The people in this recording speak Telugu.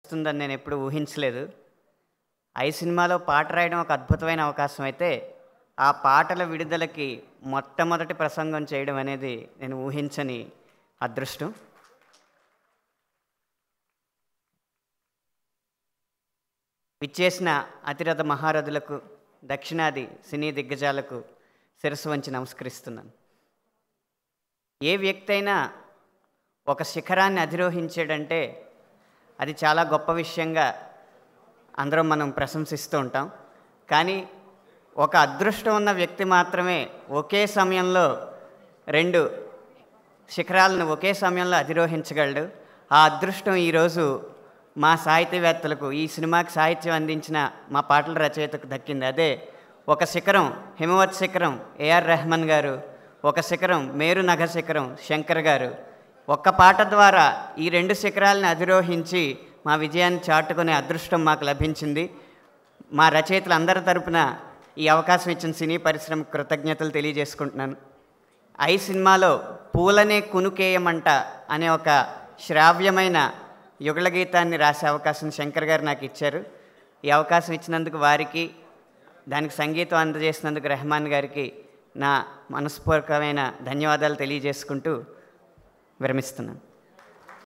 వస్తుందని నేను ఎప్పుడు ఊహించలేదు. 'ఐ' సినిమాలో పాట రాయడం ఒక అద్భుతమైన అవకాశం అయితే, ఆ పాటల విడుదలకి మొట్టమొదటి ప్రసంగం చేయడం అనేది నేను ఊహించని అదృష్టం. విచ్చేసిన అతిరథ మహారథులకు, దక్షిణాది సినీ దిగ్గజాలకు శిరస్సు వంచి నమస్కరిస్తున్నాను. ఏ వ్యక్తి అయినా ఒక శిఖరాన్ని అధిరోహించాడంటే అది చాలా గొప్ప విషయంగా అందరం మనం ప్రశంసిస్తూ ఉంటాం. కానీ ఒక అదృష్టం ఉన్న వ్యక్తి మాత్రమే ఒకే సమయంలో 2 శిఖరాలను ఒకే సమయంలో అధిరోహించగలడు. ఆ అదృష్టం ఈరోజు మా సాహితీవేత్తలకు, ఈ సినిమాకి సాహిత్యం అందించిన మా పాటల రచయితకు దక్కింది. అదే ఒక శిఖరం హిమవత్ శిఖరం ఏఆర్ రెహమాన్ గారు, ఒక శిఖరం మేరు నగ శిఖరం శంకర్ గారు. ఒక్క పాట ద్వారా ఈ 2 శిఖరాలను అధిరోహించి మా విజయాన్ని చాటుకునే అదృష్టం మాకు లభించింది. మా రచయితలందరి తరపున ఈ అవకాశం ఇచ్చిన సినీ పరిశ్రమకు కృతజ్ఞతలు తెలియజేసుకుంటున్నాను. 'ఐ' సినిమాలో పూలనే కునుకేయమంట అనే ఒక శ్రావ్యమైన యుగళ గీతాన్ని రాసే అవకాశం శంకర్ గారు నాకు ఇచ్చారు. ఈ అవకాశం ఇచ్చినందుకు వారికి, దానికి సంగీతం అందజేసినందుకు రెహమాన్ గారికి నా మనస్పూర్వకమైన ధన్యవాదాలు తెలియజేసుకుంటూ విరమిస్తున్నాను.